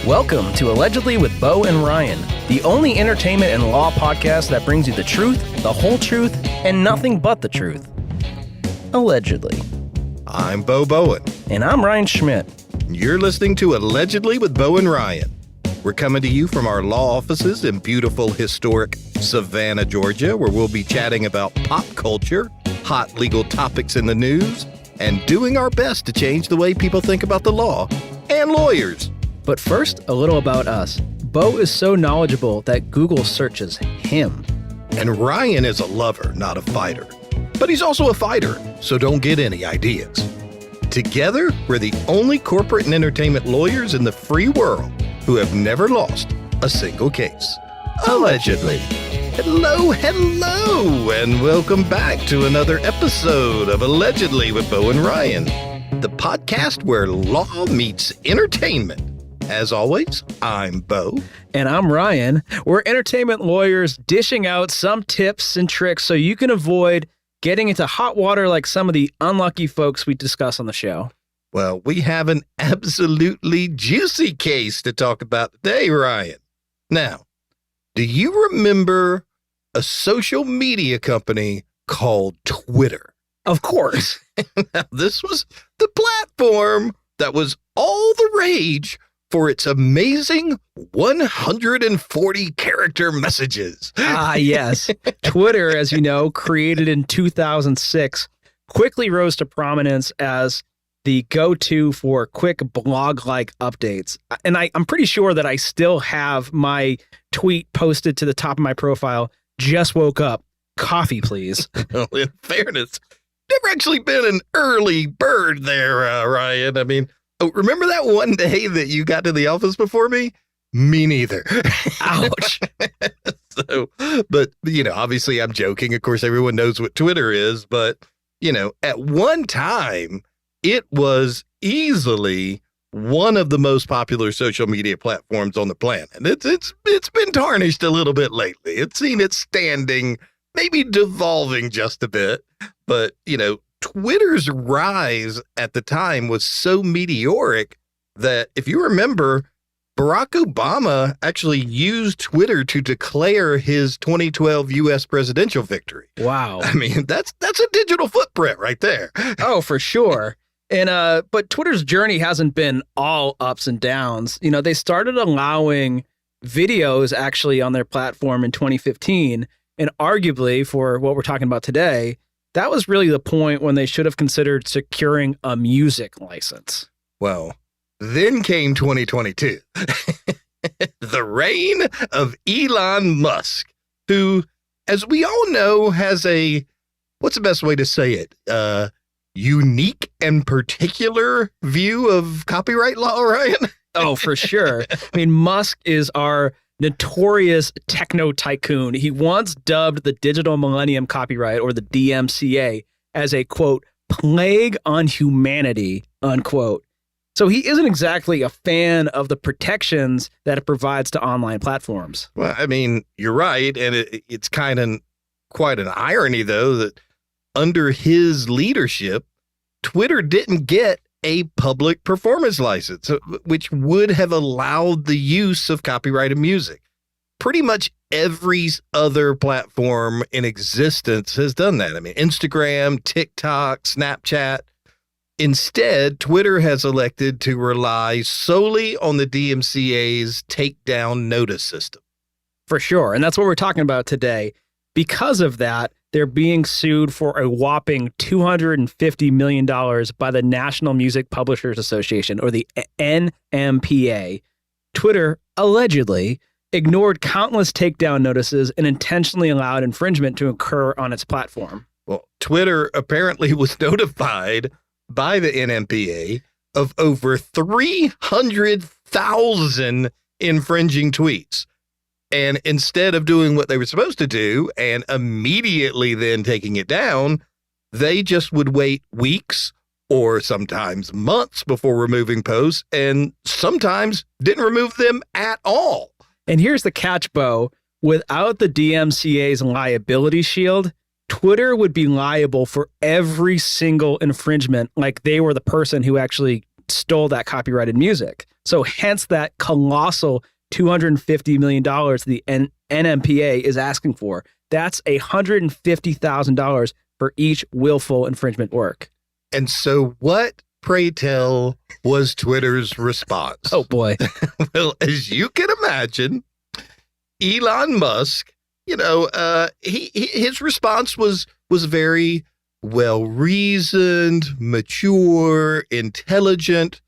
Welcome to Allegedly with Bo and Ryan, the only entertainment and law podcast that brings you the truth, the whole truth, and nothing but the truth. Allegedly. I'm Bo Bowen. And I'm Ryan Schmidt. You're listening to Allegedly with Bo and Ryan. We're coming to you from our law offices in beautiful, historic Savannah, Georgia, where we'll be chatting about pop culture, hot legal topics in the news, and doing our best to change the way people think about the law and lawyers. But first, a little about us. Bo is so knowledgeable that Google searches him. And Ryan is a lover, not a fighter. But he's also a fighter, so don't get any ideas. Together, we're the only corporate and entertainment lawyers in the free world who have never lost a single case. Allegedly. Hello, and welcome back to another episode of Allegedly with Bo and Ryan, the podcast where law meets entertainment. As always, I'm Bo. And I'm Ryan. We're entertainment lawyers dishing out some tips and tricks so you can avoid getting into hot water like some of the unlucky folks we discuss on the show. Well, we have an absolutely juicy case to talk about today, Ryan. Now, do you remember a social media company called Twitter? Of course. Now, this was the platform that was all the rage for its amazing 140 character messages. Ah, yes. Twitter, as you know, created in 2006, quickly rose to prominence as the go-to for quick blog-like updates. And I'm pretty sure that I still have my tweet posted to the top of my profile. Just woke up. Coffee, please. Well, in fairness, never actually been an early bird there, Ryan. I mean, remember that one day that you got to the office before me? Me neither. Ouch. But, obviously I'm joking. Of course, everyone knows what Twitter is. But, at one time, it was easily one of the most popular social media platforms on the planet. It's been tarnished a little bit lately. It's seen its standing maybe devolving just a bit. But, Twitter's rise at the time was so meteoric that, if you remember, Barack Obama actually used Twitter to declare his 2012 U.S. presidential victory. Wow. I mean, that's a digital footprint right there. Oh, for sure. And but Twitter's journey hasn't been all ups and downs. They started allowing videos actually on their platform in 2015, and arguably for what we're talking about today, that was really the point when they should have considered securing a music license. Well, then came 2022, the reign of Elon Musk, who, as we all know, has what's the best way to say it? Unique and particular view of copyright law, Ryan? Oh, for sure. I mean, Musk is our notorious techno tycoon. He once dubbed the Digital Millennium Copyright, or the DMCA, as a, quote, plague on humanity, unquote. So he isn't exactly a fan of the protections that it provides to online platforms. Well, I mean, you're right. And it's kind of quite an irony, though, that under his leadership, Twitter didn't get a public performance license, which would have allowed the use of copyrighted music. Pretty much every other platform in existence has done that. I mean, Instagram, TikTok, Snapchat. Instead, Twitter has elected to rely solely on the DMCA's Takedown notice system. For sure. And that's what we're talking about today. Because of that, they're being sued for a whopping $250 million by the National Music Publishers Association, or the NMPA. Twitter allegedly ignored countless takedown notices and intentionally allowed infringement to occur on its platform. Well, Twitter apparently was notified by the NMPA of over 300,000 infringing tweets. And instead of doing what they were supposed to do and immediately then taking it down, they just would wait weeks or sometimes months before removing posts, and sometimes didn't remove them at all. And here's the catch, Bo. Without the DMCA's liability shield, Twitter would be liable for every single infringement, like they were the person who actually stole that copyrighted music. So hence that colossal $250 million the NMPA is asking for. That's $150,000 for each willful infringement work. And so what, pray tell, was Twitter's response? Oh, boy. Well, as you can imagine, Elon Musk, his response was very well-reasoned, mature, intelligent.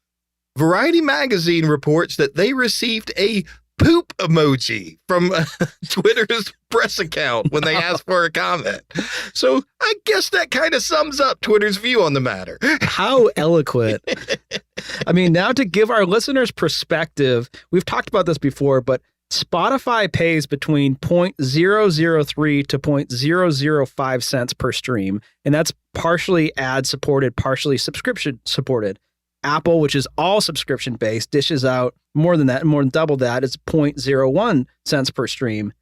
Variety magazine reports that they received a poop emoji from Twitter's press account when they asked for a comment. So I guess that kind of sums up Twitter's view on the matter. How eloquent. I mean, now to give our listeners perspective, we've talked about this before, but Spotify pays between 0.003 to 0.005 cents per stream, and that's partially ad-supported, partially subscription-supported. Apple, which is all subscription-based, dishes out more than that, more than double that. It's 0.01 cents per stream.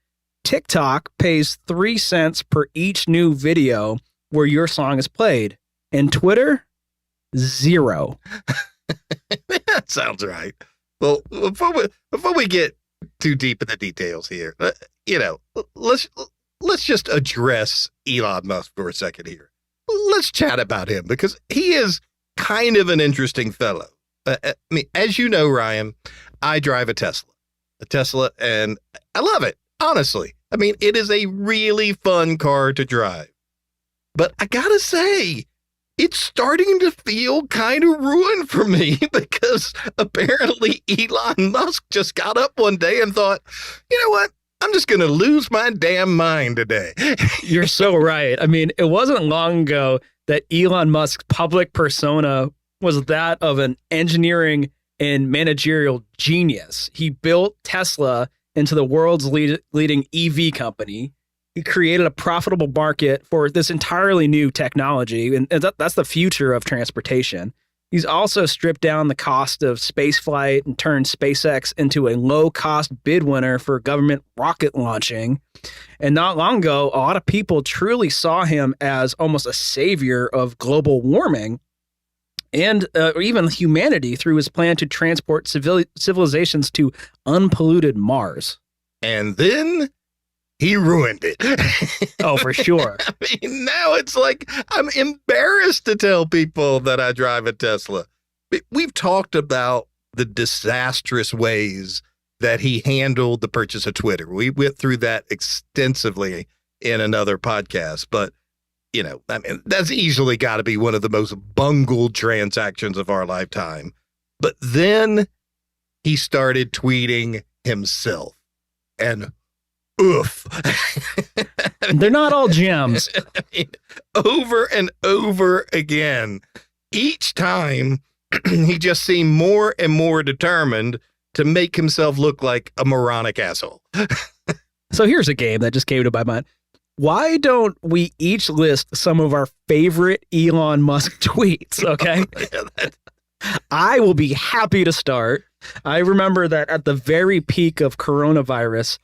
TikTok pays 3 cents per each new video where your song is played. And Twitter, 0. That sounds right. Well, before we get too deep in the details here, let's just address Elon Musk for a second here. Let's chat about him because he is kind of an interesting fellow. I mean, as you know, Ryan, I drive a Tesla, and I love it, honestly. I mean, it is a really fun car to drive. But I gotta say, it's starting to feel kind of ruined for me because apparently Elon Musk just got up one day and thought, you know what? I'm just going to lose my damn mind today. You're so right. I mean, it wasn't long ago that Elon Musk's public persona was that of an engineering and managerial genius. He built Tesla into the world's leading EV company. He created a profitable market for this entirely new technology, and that's the future of transportation. He's also stripped down the cost of spaceflight and turned SpaceX into a low-cost bid winner for government rocket launching. And not long ago, a lot of people truly saw him as almost a savior of global warming and even humanity through his plan to transport civilizations to unpolluted Mars. And then he ruined it. Oh, for sure. I mean, now it's like I'm embarrassed to tell people that I drive a Tesla. We've talked about the disastrous ways that he handled the purchase of Twitter. We went through that extensively in another podcast, but I mean, that's easily got to be one of the most bungled transactions of our lifetime. But then he started tweeting himself, and oof. They're not all gems. I mean, over and over again. Each time, he just seemed more and more determined to make himself look like a moronic asshole. So here's a game that just came to my mind. Why don't we each list some of our favorite Elon Musk tweets, okay? I will be happy to start. I remember that at the very peak of coronavirus,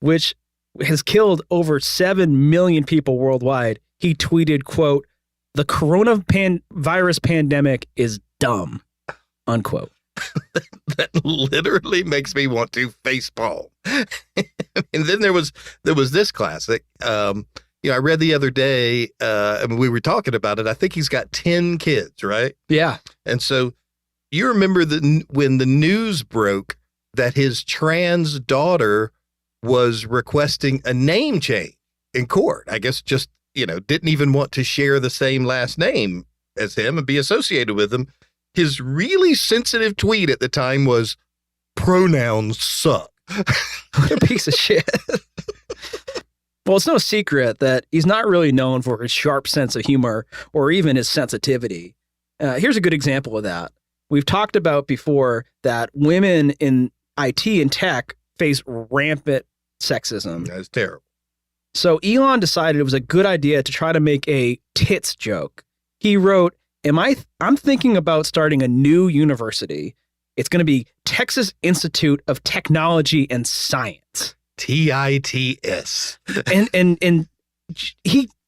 which has killed over 7 million people worldwide, he tweeted, quote, "The coronavirus pandemic is dumb," unquote. That literally makes me want to facepalm. And then there was this classic. I read the other day, and we were talking about it. I think he's got 10 kids, right? Yeah. And so you remember when the news broke that his trans daughter was requesting a name change in court. I guess just, didn't even want to share the same last name as him and be associated with him. His really sensitive tweet at the time was, "Pronouns suck." What a piece of shit. Well, it's no secret that he's not really known for his sharp sense of humor or even his sensitivity. Here's a good example of that. We've talked about before that women in IT and tech face rampant sexism. That's terrible. So Elon decided it was a good idea to try to make a tits joke. He wrote, I'm thinking about starting a new university. It's going to be Texas Institute of Technology and Science. TITS. And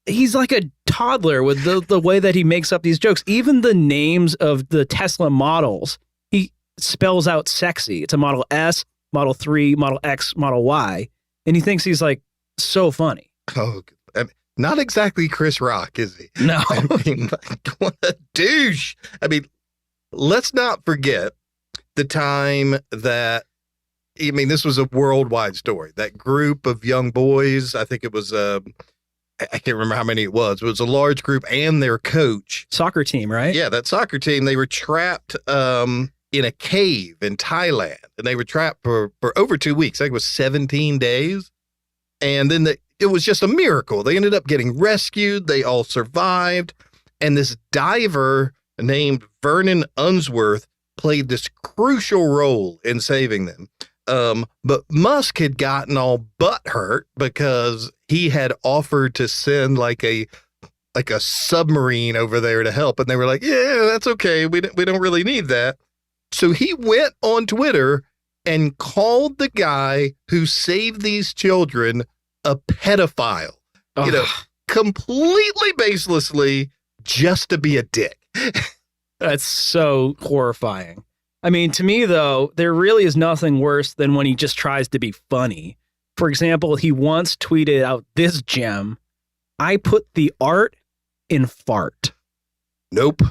he's like a toddler with the way that he makes up these jokes. Even the names of the Tesla models. He spells out sexy. It's a Model S, Model 3, Model X, Model Y. And he thinks he's like so funny. Oh, I mean, not exactly Chris Rock, is he? No. I mean, what a douche. I mean, let's not forget the time that, I mean, this was a worldwide story. That group of young boys, I think it was, I can't remember how many it was. It was a large group and their coach. Soccer team, right? Yeah, that soccer team, they were trapped in a cave in Thailand. And they were trapped for over 2 weeks. I think it was 17 days. And then it was just a miracle. They ended up getting rescued. They all survived. And this diver named Vernon Unsworth played this crucial role in saving them. But Musk had gotten all butthurt because he had offered to send like a submarine over there to help. And they were like, yeah, that's okay. We don't really need that. So he went on Twitter and called the guy who saved these children a pedophile, you know, completely baselessly, just to be a dick. That's so horrifying. I mean, to me, though, there really is nothing worse than when he just tries to be funny. For example, he once tweeted out this gem: "I put the art in fart." Nope.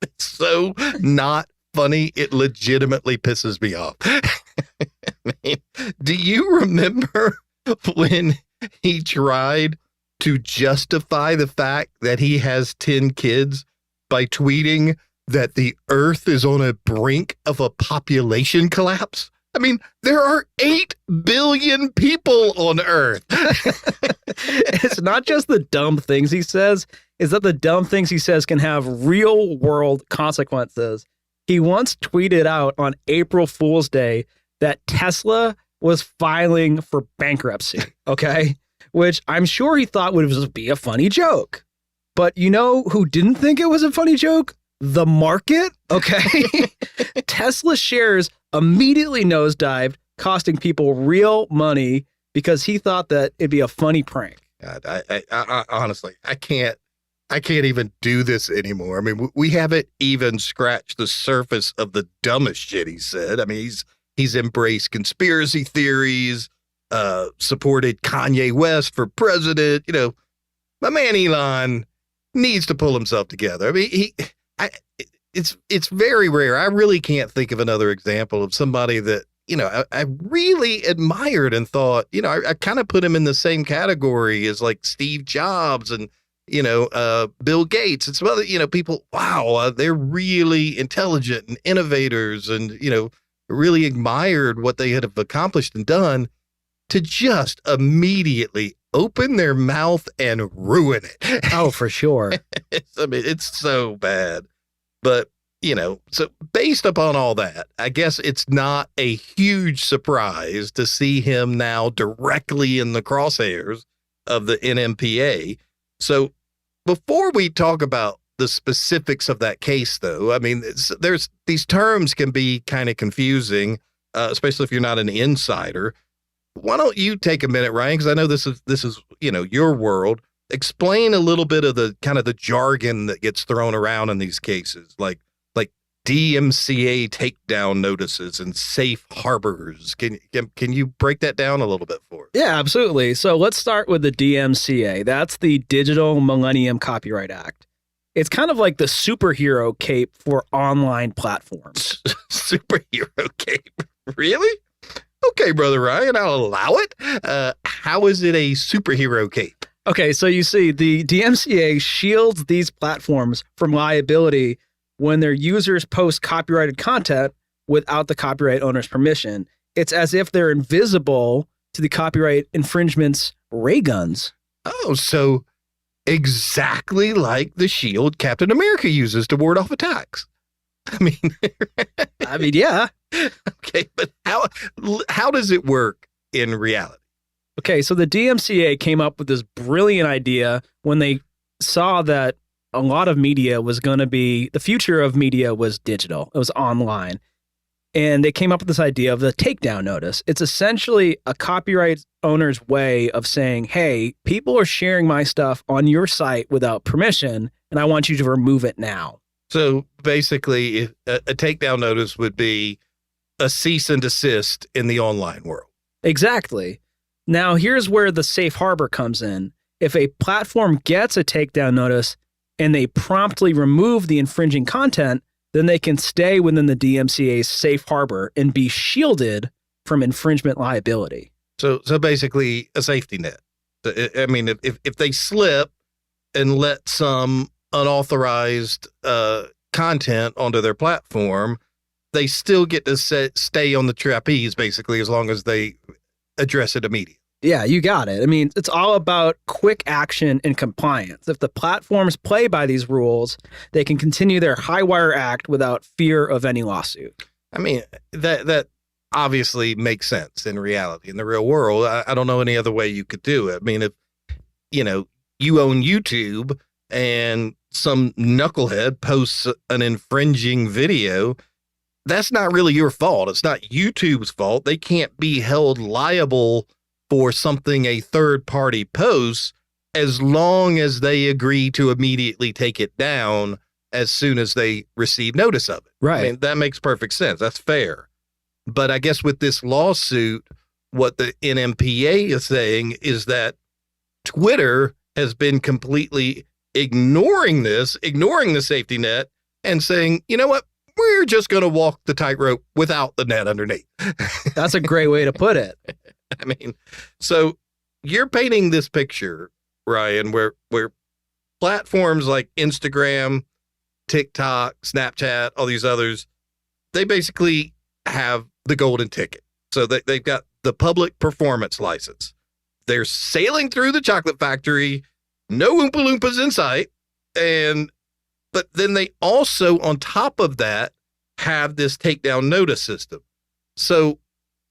It's so not funny. It legitimately pisses me off. I mean, do you remember when he tried to justify the fact that he has 10 kids by tweeting that the earth is on a brink of a population collapse? I mean, there are 8 billion people on Earth. It's not just the dumb things he says, it's that the dumb things he says can have real world consequences. He once tweeted out on April Fool's Day that Tesla was filing for bankruptcy, okay? Which I'm sure he thought would just be a funny joke. But you know who didn't think it was a funny joke? The market, okay? Tesla shares immediately nosedived, costing people real money because he thought that it'd be a funny prank. God, I honestly, I can't even do this anymore. I mean, we haven't even scratched the surface of the dumbest shit he said. I mean, he's embraced conspiracy theories, supported Kanye West for president. You know, my man Elon needs to pull himself together. I mean, it's very rare. I really can't think of another example of somebody that, you know, I really admired and thought, you know, I kind of put him in the same category as like Steve Jobs and, you know, Bill Gates and some other, you know, people. Wow, they're really intelligent and innovators and, you know, really admired what they had accomplished and done, to just immediately open their mouth and ruin it. Oh, for sure. I mean, it's so bad. But, you know, so based upon all that, I guess it's not a huge surprise to see him now directly in the crosshairs of the NMPA. So before we talk about the specifics of that case, though, I mean, there's these terms can be kind of confusing, especially if you're not an insider. Why don't you take a minute, Ryan? Because I know this is, you know, your world. Explain a little bit of the kind of the jargon that gets thrown around in these cases, like DMCA takedown notices and safe harbors. Can you break that down a little bit for us? Yeah, absolutely. So let's start with the DMCA. That's the Digital Millennium Copyright Act. It's kind of like the superhero cape for online platforms. Superhero cape? Really? Okay, Brother Ryan, I'll allow it. How is it a superhero cape? Okay, so you see, the DMCA shields these platforms from liability when their users post copyrighted content without the copyright owner's permission. It's as if they're invisible to the copyright infringement's ray guns. Oh, so exactly like the shield Captain America uses to ward off attacks. I mean, yeah. Okay, but how does it work in reality? Okay, so the DMCA came up with this brilliant idea when they saw that a lot of media was going to be, the future of media was digital. It was online. And they came up with this idea of the takedown notice. It's essentially a copyright owner's way of saying, hey, people are sharing my stuff on your site without permission, and I want you to remove it now. So basically, a takedown notice would be a cease and desist in the online world. Exactly. Now, here's where the safe harbor comes in. If a platform gets a takedown notice and they promptly remove the infringing content, then they can stay within the DMCA's safe harbor and be shielded from infringement liability. So basically a safety net. I mean, if they slip and let some unauthorized content onto their platform, they still get to stay on the trapeze, basically, as long as they address it immediately. Yeah, you got it. I mean, it's all about quick action and compliance. If the platforms play by these rules, they can continue their high wire act without fear of any lawsuit. I mean, that obviously makes sense in reality. In the real world, I don't know any other way you could do it. I mean, if, you own YouTube and some knucklehead posts an infringing video, that's not really your fault. It's not YouTube's fault. They can't be held liable for something a third party posts as long as they agree to immediately take it down as soon as they receive notice of it. Right. I mean, that makes perfect sense. That's fair. But I guess with this lawsuit, what the NMPA is saying is that Twitter has been completely ignoring the safety net and saying, you know what? We're just going to walk the tightrope without the net underneath. That's a great way to put it. I mean, so you're painting this picture, Ryan, where platforms like Instagram, TikTok, Snapchat, all these others, they basically have the golden ticket. So they've got the public performance license. They're sailing through the chocolate factory, no Oompa Loompas in sight. But then they also, on top of that, have this takedown notice system. So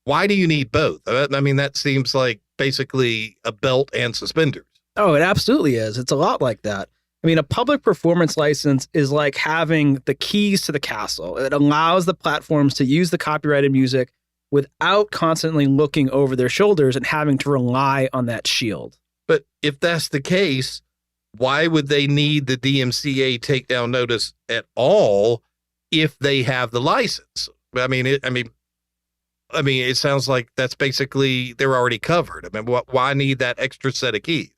why do you need both? I mean, that seems like basically a belt and suspenders. Oh, it absolutely is. It's a lot like that. I mean, a public performance license is like having the keys to the castle. It allows the platforms to use the copyrighted music without constantly looking over their shoulders and having to rely on that shield. But if that's the case, why would they need the DMCA takedown notice at all if they have the license? I mean, it sounds like that's basically they're already covered. I mean, why need that extra set of keys?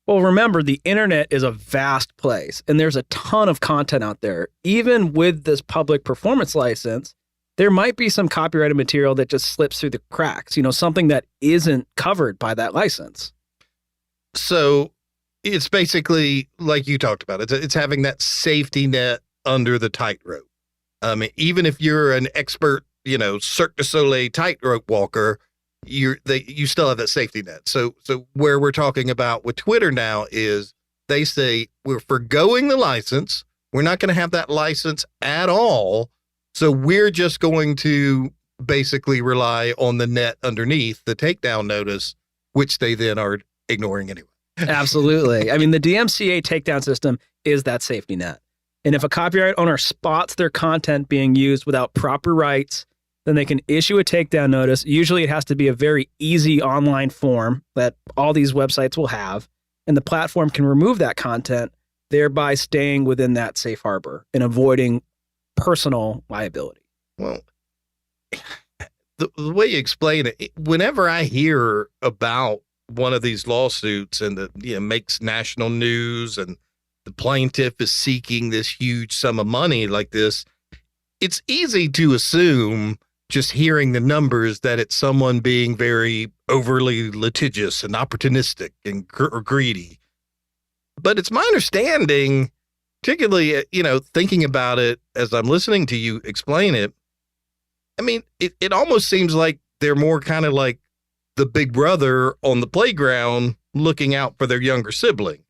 Well, remember, the internet is a vast place, and there's a ton of content out there. Even with this public performance license, there might be some copyrighted material that just slips through the cracks, something that isn't covered by that license. So it's basically like you talked about. It's having that safety net under the tightrope. I mean, even if you're an expert, Cirque du Soleil tightrope walker, you still have that safety net. So where we're talking about with Twitter now is they say we're forgoing the license. We're not going to have that license at all. So we're just going to basically rely on the net underneath the takedown notice, which they then are ignoring anyway. Absolutely. I mean, the DMCA takedown system is that safety net. And if a copyright owner spots their content being used without proper rights, then they can issue a takedown notice. Usually it has to be a very easy online form that all these websites will have, and the platform can remove that content, thereby staying within that safe harbor and avoiding personal liability. Well, the way you explain it, whenever I hear about one of these lawsuits and it makes national news and the plaintiff is seeking this huge sum of money like this, it's easy to assume, just hearing the numbers, that it's someone being very overly litigious and opportunistic and or greedy. But it's my understanding, particularly, thinking about it as I'm listening to you explain it, I mean, it almost seems like they're more kind of like the big brother on the playground looking out for their younger sibling.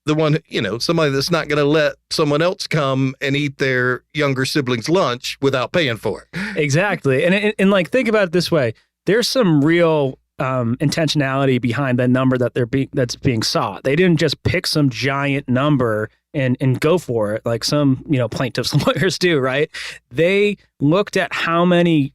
The one, somebody that's not going to let someone else come and eat their younger sibling's lunch without paying for it. Exactly. And like, think about it this way. There's some real intentionality behind that number that's being sought. They didn't just pick some giant number and go for it like some, plaintiffs' lawyers do, right? They looked at how many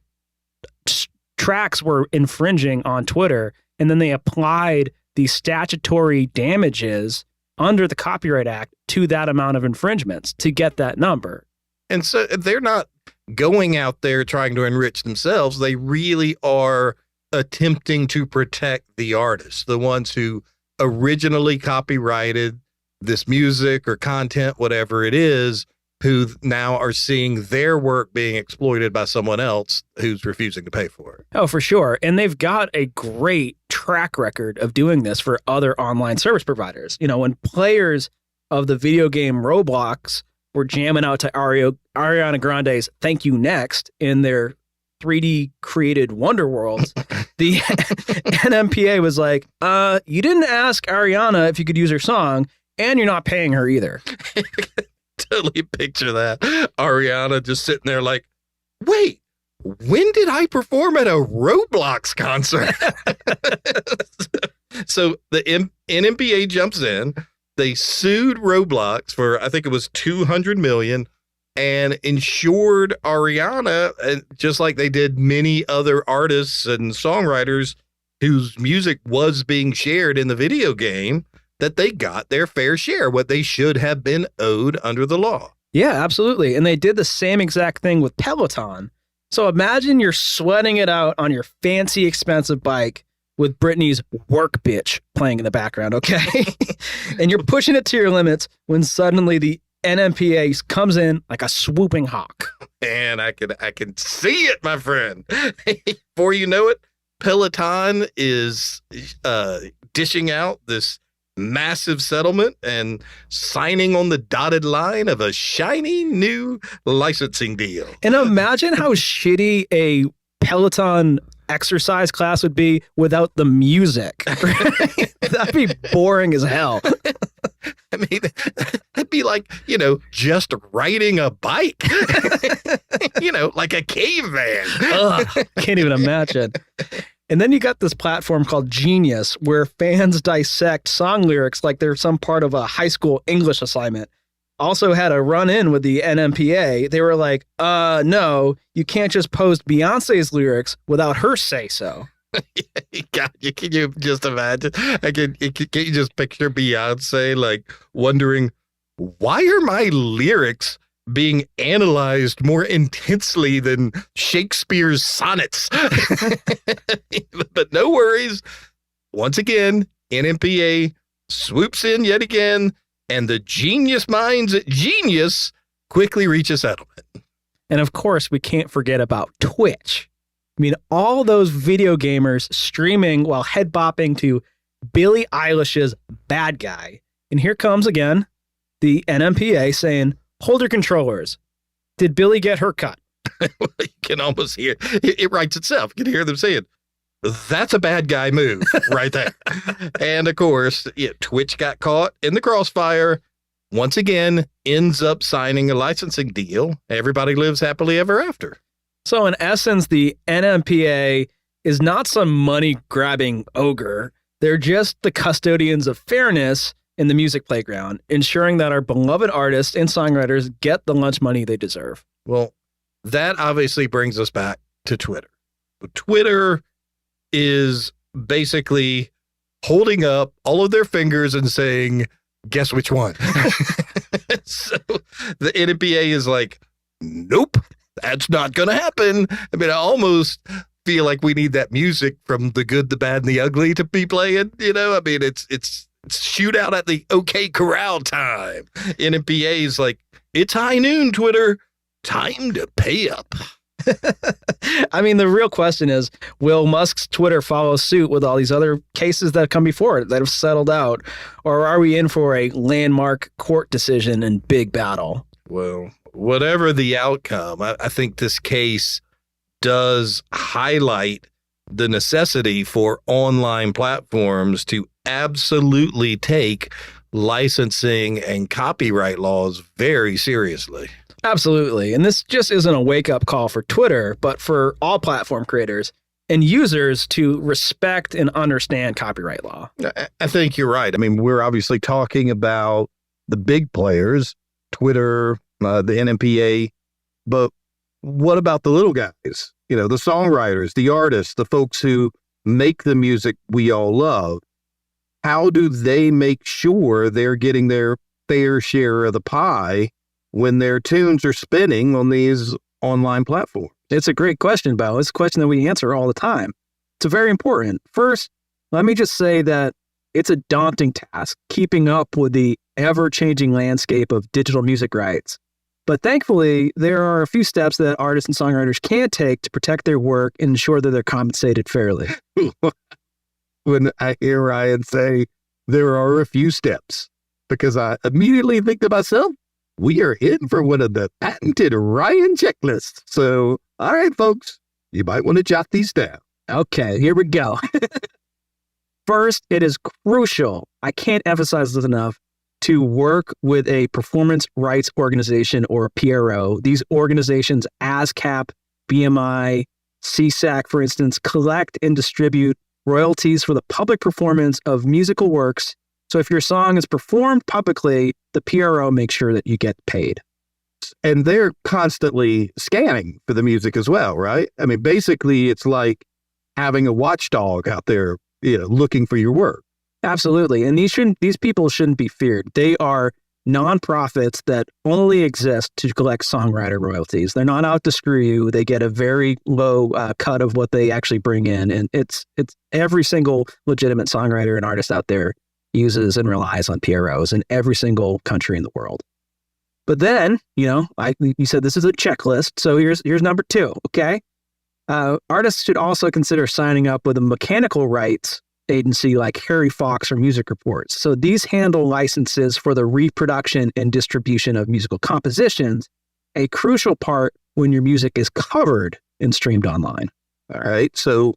tracks were infringing on Twitter, and then they applied the statutory damages under the Copyright Act to that amount of infringements to get that number. And so they're not going out there trying to enrich themselves. They really are attempting to protect the artists, the ones who originally copyrighted this music or content, whatever it is, who now are seeing their work being exploited by someone else who's refusing to pay for it. Oh, for sure. And they've got a great track record of doing this for other online service providers. You know, when players of the video game Roblox were jamming out to Ariana Grande's Thank You Next in their 3D created Wonder Worlds, the NMPA was like, you didn't ask Ariana if you could use her song, and you're not paying her either. Totally picture that. Ariana just sitting there like, wait, when did I perform at a Roblox concert? So the NMPA jumps in. They sued Roblox for, I think it was $200 million, and insured Ariana, just like they did many other artists and songwriters whose music was being shared in the video game, that they got their fair share, what they should have been owed under the law. Yeah, absolutely. And they did the same exact thing with Peloton. So imagine you're sweating it out on your fancy, expensive bike with Britney's Work Bitch playing in the background, okay? And you're pushing it to your limits when suddenly the NMPA comes in like a swooping hawk. And I can see it, my friend. Before you know it, Peloton is dishing out this massive settlement and signing on the dotted line of a shiny new licensing deal. And imagine how shitty a Peloton exercise class would be without the music. Right? That'd be boring as hell. I mean, that'd be like, just riding a bike, like a caveman. Ugh, can't even imagine. And then you got this platform called Genius, where fans dissect song lyrics like they're some part of a high school English assignment. Also had a run-in with the NMPA. They were like, no, you can't just post Beyonce's lyrics without her say-so. God, can you just imagine? Can you just picture Beyonce like wondering, why are my lyrics being analyzed more intensely than Shakespeare's sonnets? But no worries. Once again, NMPA swoops in yet again, and the genius minds at Genius quickly reach a settlement. And of course, we can't forget about Twitch. I mean, all those video gamers streaming while head bopping to Billie Eilish's Bad Guy. And here comes again the NMPA saying, hold your controllers. Did Billie get her cut? You can almost hear it writes itself. You can hear them saying, that's a bad guy move right there. And of course, Twitch got caught in the crossfire. Once again, ends up signing a licensing deal. Everybody lives happily ever after. So in essence, the NMPA is not some money-grabbing ogre. They're just the custodians of fairness in the music playground, ensuring that our beloved artists and songwriters get the lunch money they deserve. Well, that obviously brings us back to Twitter. Twitter is basically holding up all of their fingers and saying, guess which one? So the NMPA is like, nope, that's not going to happen. I mean, I almost feel like we need that music from The Good, the Bad, and the Ugly to be playing. I mean, it's shootout at the OK Corral time. NMPA is like, it's high noon, Twitter. Time to pay up. I mean, the real question is, will Musk's Twitter follow suit with all these other cases that come before it that have settled out? Or are we in for a landmark court decision and big battle? Well, whatever the outcome, I think this case does highlight the necessity for online platforms to absolutely take licensing and copyright laws very seriously. Absolutely. And this just isn't a wake-up call for Twitter, but for all platform creators and users to respect and understand copyright law. I think you're right. I mean, we're obviously talking about the big players, Twitter, the NMPA, but what about the little guys? The songwriters, the artists, the folks who make the music we all love. how do they make sure they're getting their fair share of the pie when their tunes are spinning on these online platforms? It's a great question, Bo. It's a question that we answer all the time. It's very important. First, let me just say that it's a daunting task keeping up with the ever-changing landscape of digital music rights. But thankfully, there are a few steps that artists and songwriters can take to protect their work and ensure that they're compensated fairly. When I hear Ryan say there are a few steps, because I immediately think to myself, we are in for one of the patented Ryan checklists. So, all right, folks, you might want to jot these down. Okay, here we go. First, it is crucial, I can't emphasize this enough, to work with a performance rights organization or PRO. These organizations, ASCAP, BMI, CSAC, for instance, collect and distribute royalties for the public performance of musical works. So if your song is performed publicly, the PRO makes sure that you get paid. And they're constantly scanning for the music as well, right? I mean, basically, it's like having a watchdog out there, looking for your work. Absolutely. And these people shouldn't be feared. They are nonprofits that only exist to collect songwriter royalties. They're not out to screw you. They get a very low cut of what they actually bring in. And it's every single legitimate songwriter and artist out there uses and relies on PROs in every single country in the world. But then, you said this is a checklist. So here's number 2, okay? Artists should also consider signing up with a mechanical rights agency like Harry Fox or Music Reports. So these handle licenses for the reproduction and distribution of musical compositions, a crucial part when your music is covered and streamed online. All right. So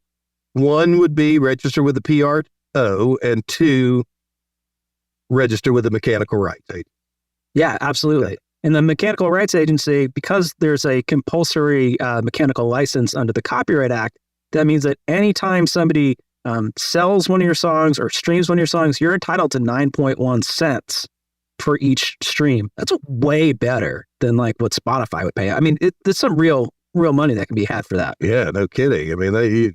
1 would be register with the PRO, and 2, register with the mechanical rights agency. Yeah, absolutely. Okay. And the mechanical rights agency, because there's a compulsory mechanical license under the Copyright Act, that means that anytime somebody sells one of your songs or streams one of your songs, you're entitled to 9.1 cents for each stream. That's way better than like what Spotify would pay. I mean, there's some real money that can be had for that. Yeah, no kidding. I mean,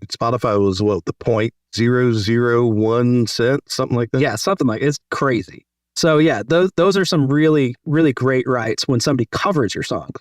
Spotify was the 0.001 cent, something like that. Yeah, something like it's crazy. So yeah, those are some really, really great rights when somebody covers your songs.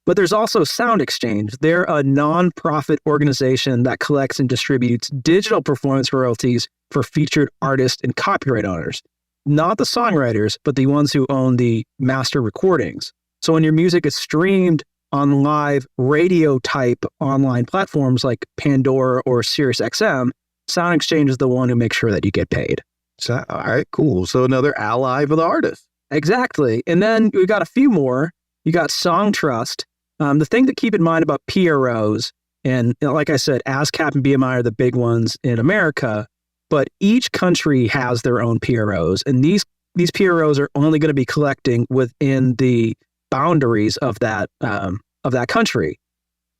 But there's also Sound Exchange. They're a nonprofit organization that collects and distributes digital performance royalties for featured artists and copyright owners. Not the songwriters, but the ones who own the master recordings. So when your music is streamed on live radio type online platforms like Pandora or SiriusXM, Sound Exchange is the one who makes sure that you get paid. So, all right, cool. So another ally for the artist. Exactly. And then we got a few more. You got Song Trust. The thing to keep in mind about PROs, and like I said, ASCAP and BMI are the big ones in America, but each country has their own PROs, and these PROs are only going to be collecting within the boundaries of that country.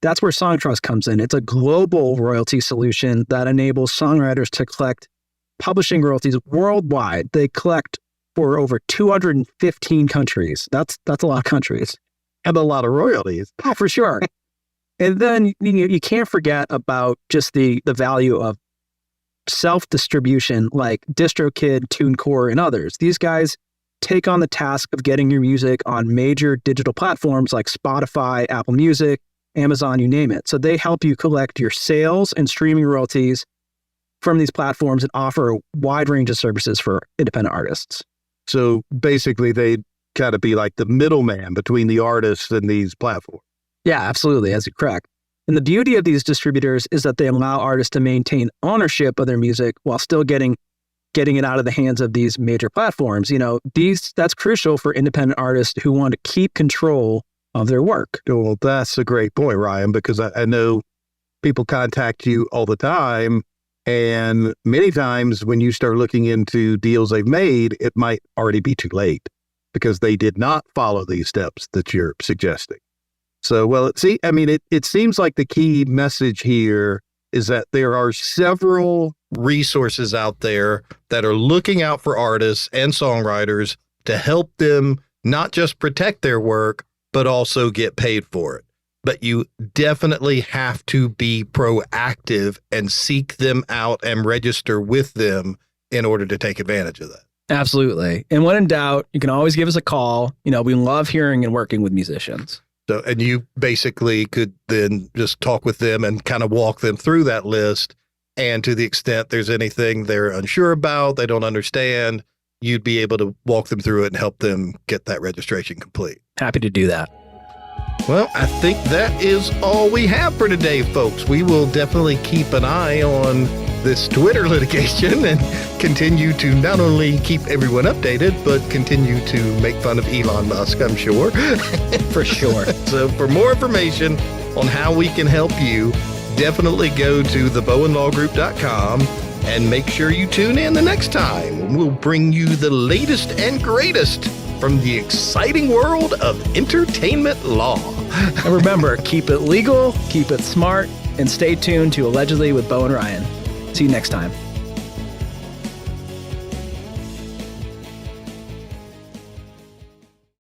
That's where Song Trust comes in. It's a global royalty solution that enables songwriters to collect publishing royalties worldwide. They collect for over 215 countries. That's a lot of countries. And a lot of royalties. Oh, for sure. And then you can't forget about just the value of self-distribution like DistroKid, TuneCore, and others. These guys take on the task of getting your music on major digital platforms like Spotify, Apple Music, Amazon, you name it. So they help you collect your sales and streaming royalties from these platforms and offer a wide range of services for independent artists. So basically they kind of be like the middleman between the artists and these platforms. Yeah, absolutely. As you're correct. And the beauty of these distributors is that they allow artists to maintain ownership of their music while still getting it out of the hands of these major platforms. That's crucial for independent artists who want to keep control of their work. Well, that's a great point, Ryan, because I know people contact you all the time, and many times when you start looking into deals they've made, it might already be too late because they did not follow these steps that you're suggesting. So, it seems like the key message here is that there are several resources out there that are looking out for artists and songwriters to help them not just protect their work, but also get paid for it. But you definitely have to be proactive and seek them out and register with them in order to take advantage of that. Absolutely. And when in doubt, you can always give us a call. You know, we love hearing and working with musicians. So, and you basically could then just talk with them and kind of walk them through that list. And to the extent there's anything they're unsure about, they don't understand, you'd be able to walk them through it and help them get that registration complete. Happy to do that. Well, I think that is all we have for today, folks. We will definitely keep an eye on this Twitter litigation and continue to not only keep everyone updated, but continue to make fun of Elon Musk, I'm sure. For sure. So for more information on how we can help you, definitely go to thebowenlawgroup.com and make sure you tune in the next time. We'll bring you the latest and greatest from the exciting world of entertainment law. And remember, keep it legal, keep it smart, and stay tuned to Allegedly with Bowen and Ryan. See you next time.